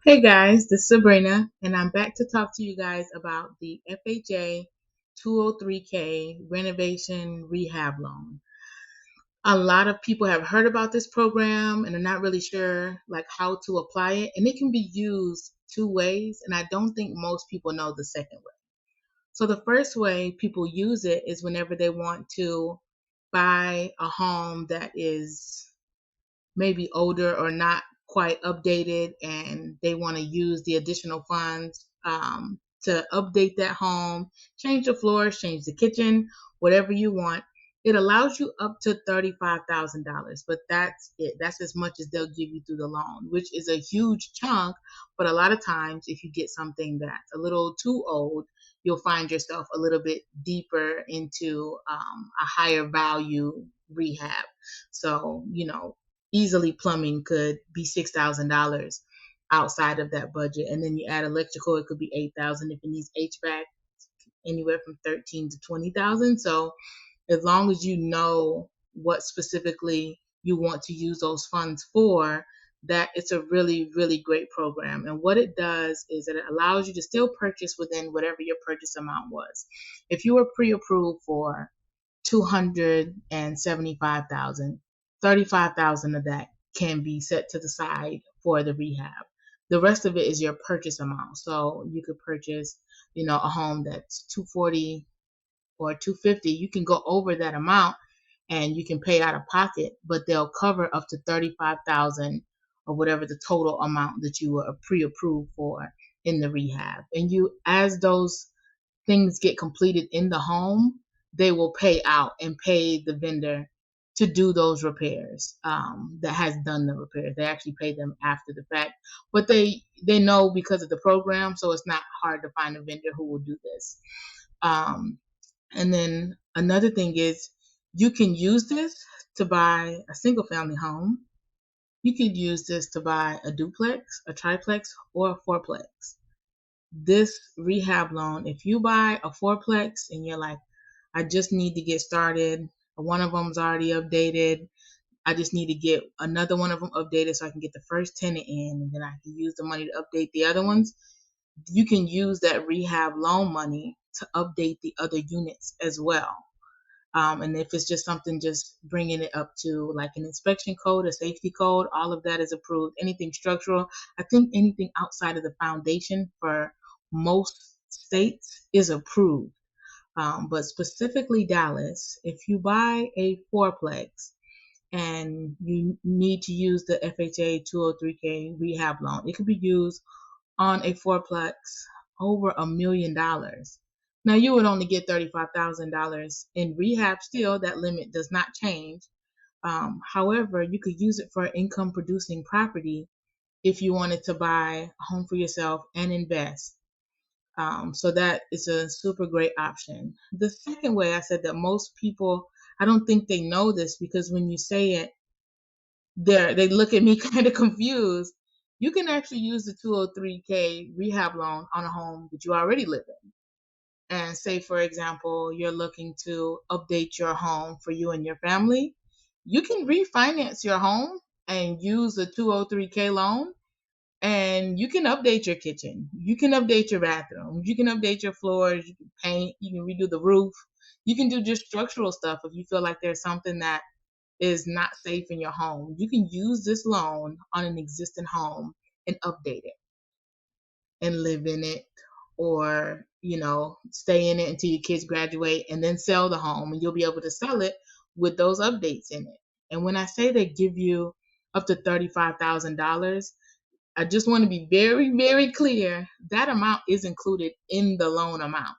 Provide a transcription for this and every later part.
Hey guys, this is Sabrina, and I'm back to talk to you guys about the FHA 203K renovation rehab loan. A lot of people have heard about this program and are not really sure like how to apply it, and it can be used two ways, and I don't think most people know the second way. So the first way people use it is whenever they want to buy a home that is maybe older or not quite updated and they want to use the additional funds to update that home, change the floors, change the kitchen, whatever you want. It allows you up to $35,000, but that's it. That's as much as they'll give you through the loan, which is a huge chunk. But a lot of times, if you get something that's a little too old, you'll find yourself a little bit deeper into a higher value rehab. So, easily plumbing could be $6,000 outside of that budget, and then you add electrical, it could be 8,000. If it needs HVAC, anywhere from 13 to 20,000. So as long as you know what specifically you want to use those funds for, that it's a really, really great program. And what it does is that it allows you to still purchase within whatever your purchase amount was. If you were pre-approved for 275,000, 35,000 of that can be set to the side for the rehab. The rest of it is your purchase amount. So you could purchase, a home that's 240 or 250. You can go over that amount and you can pay out of pocket, but they'll cover up to 35,000 or whatever the total amount that you were pre-approved for in the rehab. And as those things get completed in the home, they will pay out and pay the vendor to do those repairs, that has done the repairs. They actually pay them after the fact, but they know because of the program, so it's not hard to find a vendor who will do this. Um, and then another thing is you can use this to buy a single family home. You could use this to buy a duplex, a triplex, or a fourplex. This rehab loan, if you buy a fourplex and you're like, I just need to get started, one of them's already updated, I just need to get another one of them updated so I can get the first tenant in, and then I can use the money to update the other ones. You can use that rehab loan money to update the other units as well. And if it's just something, just bringing it up to like an inspection code, a safety code, all of that is approved. Anything structural, I think anything outside of the foundation for most states is approved. But specifically Dallas, if you buy a fourplex and you need to use the FHA 203K rehab loan, it could be used on a fourplex over $1 million. Now you would only get $35,000 in rehab. Still, that limit does not change. However, you could use it for income producing property if you wanted to buy a home for yourself and invest. So that is a super great option. The second way, I said that most people, I don't think they know this, because when you say it, they look at me kind of confused. You can actually use the 203K rehab loan on a home that you already live in. And say, for example, you're looking to update your home for you and your family, you can refinance your home and use a 203K loan, and you can update your kitchen. You can update your bathroom. You can update your floors. You can paint. You can redo the roof. You can do just structural stuff if you feel like there's something that is not safe in your home. You can use this loan on an existing home and update it and live in it, or stay in it until your kids graduate and then sell the home, and you'll be able to sell it with those updates in it. And when I say they give you up to $35,000, I just want to be very, very clear, that amount is included in the loan amount.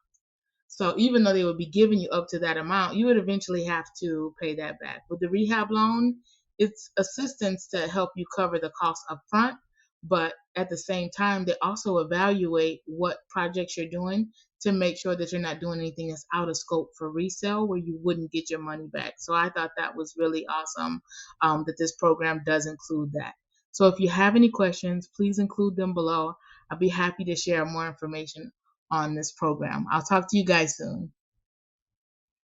So even though they would be giving you up to that amount, you would eventually have to pay that back. With the rehab loan, it's assistance to help you cover the cost up front, but at the same time, they also evaluate what projects you're doing to make sure that you're not doing anything that's out of scope for resale where you wouldn't get your money back. So I thought that was really awesome, that this program does include that. So if you have any questions, please include them below. I'll be happy to share more information on this program. I'll talk to you guys soon.